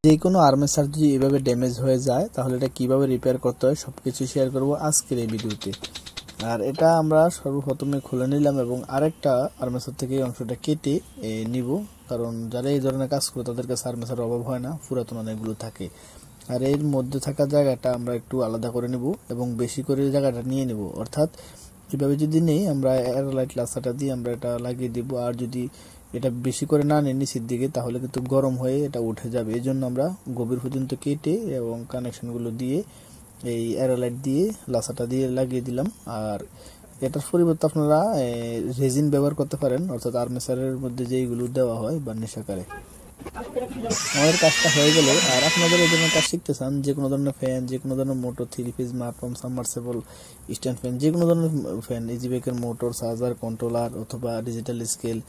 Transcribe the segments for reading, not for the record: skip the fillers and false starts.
যে কোনো আর্মেচার যদি এভাবে ড্যামেজ হয়ে যায় তাহলে এটা কিভাবে রিপেয়ার করতে হয় সবকিছু শেয়ার করব আজকের এই ভিডিওতে। আর এটা আমরা সর্বপ্রথমে খুলে নিলাম এবং আরেকটা আর্মেচার থেকে এই অংশটা কেটে নিব, কারণ যারা এই ধরনের কাজ করে তাদের কাছে আর্মেচার অভাব হয় না, পুরাতন অনেকগুলো থাকে। আর এর মধ্যে থাকা জায়গাটা আমরা একটু আলাদা করে নেব এবং বেশি করে জায়গাটা নিয়ে নেব, অর্থাৎ এভাবে যদি নেই আমরা এয়ারলাইট লাসাটা দিয়ে আমরা এটা লাগিয়ে দিব। আর যদি এটা বেশি করে না নেই নিচের দিকে তাহলে কিন্তু গরম হয়ে এটা উঠে যাবে। এই জন্য আমরা গভীর পর্যন্ত কেটে এবং কানেকশনগুলো দিয়ে এই এয়ারলাইট দিয়ে লাসাটা দিয়ে লাগিয়ে দিলাম। আর এটার পরিবর্তে আপনারা রেজিন ব্যবহার করতে পারেন, অর্থাৎ আর্মেচারের মধ্যে যেইগুলো দেওয়া হয় বার্নিশ আকারে। আমাদের কাজটা হয়ে গেল। আর আপনাদের এই ধরনের কাজ শিখতে চান, যে কোনো ধরনের ফ্যান, যে কোনো ধরনের মোটর, 3 পিস, মার পাম্প, সাবমার্সিবল, স্ট্যান্ড ফ্যান, যে কোনো ধরনের ফ্যান, ইজিবেকের মোটর, চার্জার, কন্ট্রোলার অথবা ডিজিটাল স্কেল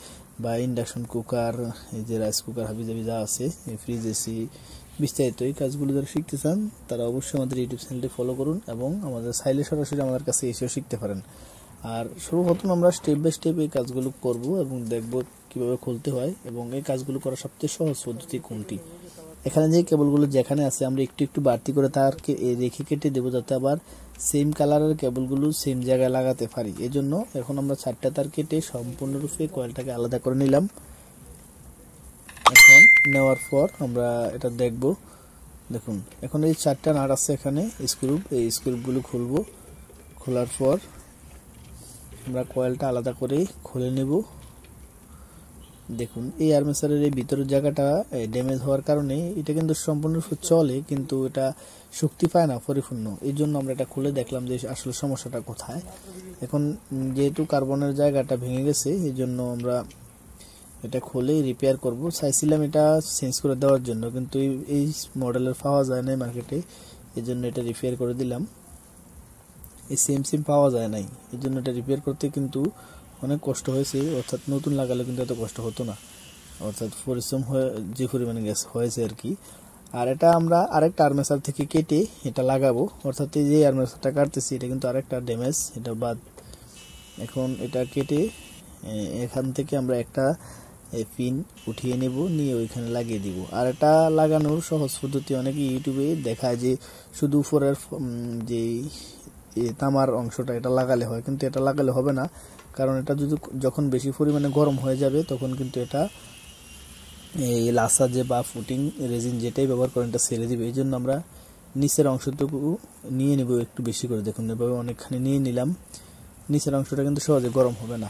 বা ইন্ডাকশন কুকার, এই যে রাইস কুকার হাবিজাবি যা আছে, ফ্রিজ, এসি, বিস্তারিত এই কাজগুলো যারা শিখতে চান তারা অবশ্যই আমাদের ইউটিউব চ্যানেলটি ফলো করুন এবং আমাদের চাইলে সরাসরি আমাদের কাছে এসেও শিখতে পারেন। আর সর্বপ্রথম আমরা স্টেপ বাই স্টেপ এই কাজগুলো করব এবং দেখব কিভাবে খুলতে হয় এবং এই কাজগুলো করার সবচেয়ে সহজ পদ্ধতি কোনটি। এখানে যে কেবলগুলো যেখানে আছে আমরা একটু একটু বাড়তি করে তারকে রেখে কেটে দেবো, যাতে আবার সেম কালারের কেবলগুলো সেম জায়গায় লাগাতে পারি। এই জন্য এখন আমরা 4টা তার কেটে সম্পূর্ণরূপে কয়েলটাকে আলাদা করে নিলাম। এখন নেওয়ার পর আমরা এটা দেখব। দেখুন এখন এই 4টা নাট আছে এখানে স্ক্রু, এই স্ক্রুগুলো খুলবো। খোলার পর আমরা কয়েলটা আলাদা করে খুলে নেব। দেখুন এই আর্মেচারের এই ভিতরের জায়গাটা ড্যামেজ হওয়ার কারণে এটা কিন্তু সম্পূর্ণ চলে, কিন্তু এটা শক্তি পায় না পরিপূর্ণ। এই জন্য আমরা এটা খুলে দেখলাম যে আসলে সমস্যাটা কোথায়। এখন যেহেতু কার্বনের জায়গাটা ভেঙে গেছে এই জন্য আমরা এটা খুলে রিপেয়ার করব। চাইছিলাম এটা চেঞ্জ করে দেওয়ার জন্য, কিন্তু এই মডেলের পাওয়া যায় না মার্কেটে, এই জন্য এটা রিপেয়ার করে দিলাম। এই সেম পাওয়া যায় নাই, এই জন্য এটা রিপেয়ার করতে কিন্তু অনেক কষ্ট হয়েছে, অর্থাৎ নতুন লাগালে কিন্তু এত কষ্ট হতো না, অর্থাৎ পরিশ্রম হয়ে যে পরিমাণে গ্যাস হয়েছে আর কি। আর এটা আমরা আরেকটা আর্মেচার থেকে কেটে এটা লাগাবো, অর্থাৎ এই যে আর্মেচারটা কাটতেছি এটা কিন্তু আরেকটা ড্যামেজ, এটা বাদ। এখন এটা কেটে এখান থেকে আমরা একটা পিন উঠিয়ে নেব, নিয়ে ওইখানে লাগিয়ে দিব। আর এটা লাগানোর সহজ পদ্ধতি অনেকে ইউটিউবে দেখায় যে শুধু উপরের যে তামার অংশটা এটা লাগালে হয়, কিন্তু এটা লাগালে হবে না, কারণ এটা যদি যখন বেশি পরিমাণে গরম হয়ে যাবে তখন কিন্তু এটা এই লাসা যে বা ফুটিং রেজিন যেটাই ব্যবহার করেন এটা ছেড়ে দিবে। এই জন্য আমরা নিচের অংশটুকু নিয়ে নেব একটু বেশি করে। দেখুন এভাবে অনেকখানি নিয়ে নিলাম, নিচের অংশটা কিন্তু সহজে গরম হবে না।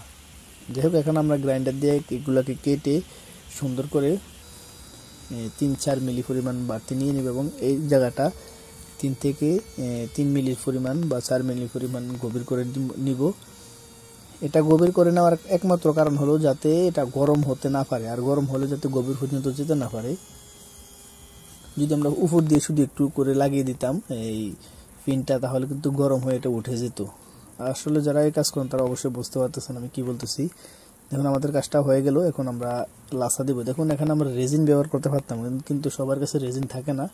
যাই হোক এখন আমরা গ্রাইন্ডার দিয়ে এগুলোকে কেটে সুন্দর করে 3-4 মিলি পরিমাণ বাড়তি নিয়ে নেব এবং এই জায়গাটা 3 থেকে 3 মিলির পরিমাণ বা 4 মিলি পরিমাণ গভীর করে নিব। এটা গভীর করে নেওয়ার একমাত্র কারণ হলো যাতে এটা গরম হতে না পারে, আর গরম হলে যাতে গভীর পর্যন্ত যেতে না পারে। যদি আমরা উপর দিয়ে শুধু একটু করে লাগিয়ে দিতাম এই পিনটা তাহলে কিন্তু গরম হয়ে এটা উঠে যেত। আসলে যারা এই কাজ করেন তারা অবশ্যই বুঝতে পারতেছেন আমি কি বলতেছি। দেখুন আমাদের কাজটা হয়ে গেল, এখন আমরা লাসা দিব। দেখুন এখানে আমরা রেজিন ব্যবহার করতে পারতাম, কিন্তু সবার কাছে রেজিন থাকে না,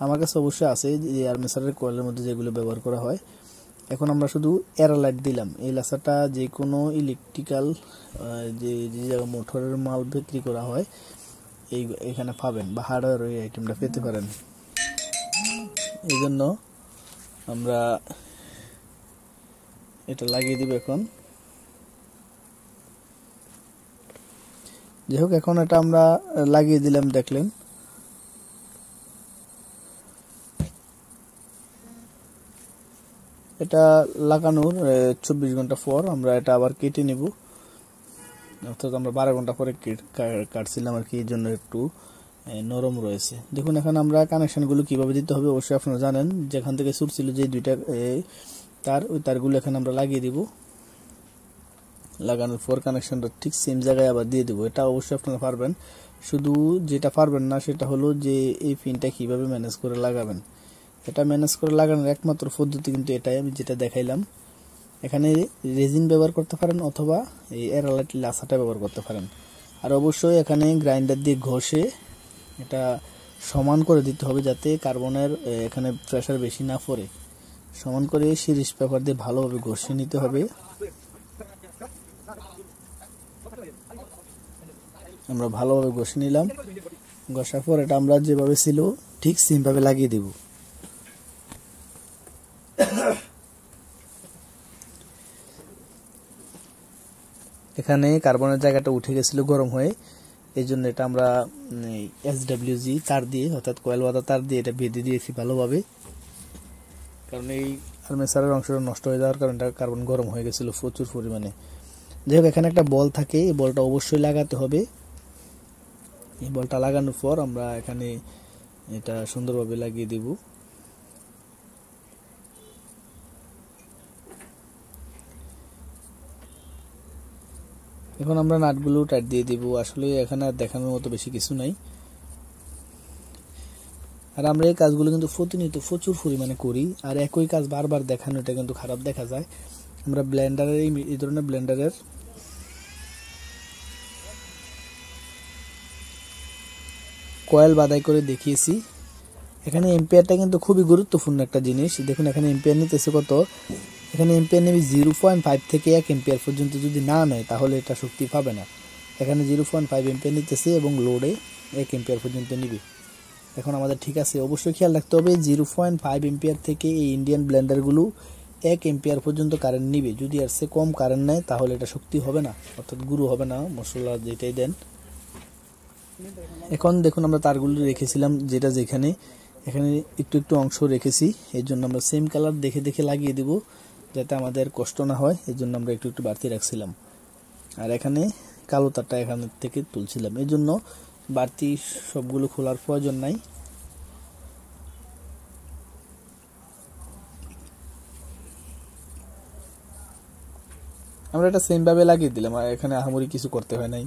আমার কাছে অবশ্যই আছে যে আর্মেচারের কয়েলের মধ্যে যেগুলো ব্যবহার করা হয়। এখন আমরা শুধু এয়ারলাইট দিলাম। এই লাসাটা যে কোনো ইলেকট্রিক্যাল যে জায়গায় মোটরের মাল বিক্রি করা হয় এখানে পাবেন, বা হার্ডওয়্যার ওই আইটেমটা পেতে পারেন। এই জন্য আমরা এটা লাগিয়ে দিব এখন। যাই হোক এখন এটা আমরা লাগিয়ে দিলাম, দেখলেন। এটা লাগানোর 24 ঘন্টা পর আমরা এটা আবার কেটে নেব, অর্থাৎ আমরা 12 ঘন্টা পরে কাটছিলাম আর কি, এই জন্য একটু নরম রয়েছে। দেখুন এখন আমরা কানেকশনগুলো কিভাবে দিতে হবে অবশ্যই আপনারা জানেন। যেখান থেকে সুর ছিল যে দুইটা তার, ওই তারগুলো এখানে আমরা লাগিয়ে দিব। লাগানোর পর কানেকশনটা ঠিক সেম জায়গায় আবার দিয়ে দেবো। এটা অবশ্যই আপনারা পারবেন, শুধু যেটা পারবেন না সেটা হলো যে এই পিনটা কিভাবে ম্যানেজ করে লাগাবেন। এটা ম্যানেজ করে লাগানোর একমাত্র পদ্ধতি কিন্তু এটাই, আমি যেটা দেখাইলাম। এখানে রেজিন ব্যবহার করতে পারেন অথবা এই এয়ারলাইট লাসাটা ব্যবহার করতে পারেন। আর অবশ্যই এখানে গ্রাইন্ডার দিয়ে ঘষে এটা সমান করে দিতে হবে, যাতে কার্বনের এখানে প্রেসার বেশি না পড়ে। সমান করে সিরিজ পেপার দিয়ে ভালোভাবে ঘষে নিতে হবে। আমরা ভালোভাবে ঘষে নিলাম, ঘষার পর এটা আমরা যেভাবে ছিল ঠিক সেমভাবে লাগিয়ে দেব। এখানে কার্বনের জায়গাটা উঠে গেছিল গরম হয়ে, এই জন্য এটা আমরা SWG তার দিয়ে অর্থাৎ কয়েল বাঁধা তার দিয়ে এটা বেঁধে দিয়েছি ভালোভাবে, কারণ এই আর্মেচারের অংশটা নষ্ট হয়ে যাওয়ার কারণে কার্বন গরম হয়ে গেছিল প্রচুর পরিমাণে। যাই হোক, এখানে একটা বল থাকে, এই বলটা অবশ্যই লাগাতে হবে। এই বলটা লাগানোর পর আমরা এখানে এটা সুন্দরভাবে লাগিয়ে দেব। এখন আমরা নাটগুলো টাইট দিয়ে দিব। আসলে এখানে আর দেখানোর মতো বেশি কিছু নাই। আর আমরা এই কাজগুলো কিন্তু প্রতিনিয়ত প্রচুর পরিমাণে করি, আর একই কাজ বারবার দেখানো এটা কিন্তু খারাপ দেখা যায়। আমরা ব্লেন্ডারের এই ধরনের ব্লেন্ডারের কয়েল বাদাই করে দেখিয়েছি। এখানে এম্পিয়ারটা কিন্তু খুবই গুরুত্বপূর্ণ একটা জিনিস। দেখুন এখানে এম্পিয়ার নিতেছে কত, এখানে এম্পিয়ার নেবে 0.5 থেকে 1 এম্পিয়ার পর্যন্ত। যদি না নেয় তাহলে এটা শক্তি পাবে না। এখানে 0.5 এম্পিয়ার নিতেছে এবং লোডে 1 এম্পিয়ার পর্যন্ত নিবে। এখন আমাদের ঠিক আছে, অবশ্যই খেয়াল রাখতে হবে 0.5 এম্পিয়ার থেকে এই ইন্ডিয়ান ব্লেন্ডারগুলো 1 এম্পিয়ার পর্যন্ত কারেন্ট নিবে। যদি এর চেয়ে কম কারেন্ট নেয় তাহলে এটা শক্তি হবে না, অর্থাৎ গুঁড়ো হবে না মশলা যেটাই দেন। এখন দেখুন আমরা তারগুলো রেখেছিলাম যেটা যেখানে, এখানে একটু একটু অংশ রেখেছি, এর জন্য আমরা সেম কালার দেখে দেখে লাগিয়ে দেব যাতে আমাদের কষ্ট না হয়। এর জন্য আমরা একটু একটু বাড়তি রাখছিলাম। আর এখানে কালো তারটা এখান থেকে তুলছিলাম, এই জন্য বাড়তি সবগুলো খোলার প্রয়োজন নাই। আমরা এটা সেম ভাবে লাগিয়ে দিলাম, আর এখানে আহামরি কিছু করতে হয় নাই।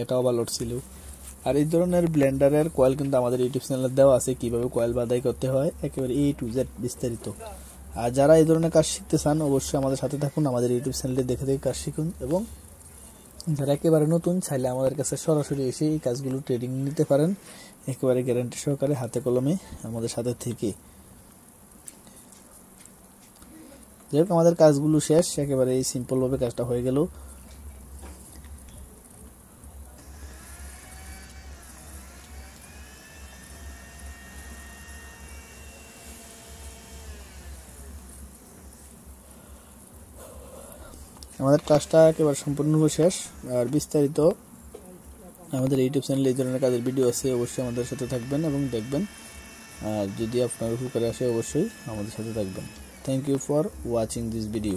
এটাও ভালো ছিল। আর এই ধরনের ব্লেন্ডারের কয়েল কিন্তু আমাদের ইউটিউব চ্যানেলে দেওয়া আছে, কিভাবে কয়েল বাদাই করতে হয় একেবারে A to Z বিস্তারিত। আর যারা এই ধরনের কাজ শিখতে চান অবশ্যই আমাদের সাথে থাকুন, আমাদের ইউটিউব চ্যানেলে দেখে দেখে কাজ শিখুন। এবং যারা একেবারে নতুন চাইলে আমাদের কাছে সরাসরি এসে এই কাজগুলো ট্রেনিং নিতে পারেন, একেবারে গ্যারান্টি সহকারে হাতে কলমে আমাদের সাথে থেকে। যাই হোক, আমাদের কাজগুলো শেষ, একেবারে এই সিম্পলভাবে কাজটা হয়ে গেল। আমাদের কাজটা একেবারে সম্পূর্ণভাবে শেষ। আর বিস্তারিত আমাদের ইউটিউব চ্যানেলে এই ধরনের কাজের ভিডিও আছে, অবশ্যই আমাদের সাথে থাকবেন এবং দেখবেন। আর যদি আপনার উপকারে আসে অবশ্যই আমাদের সাথে থাকবেন। Thank you for watching this video.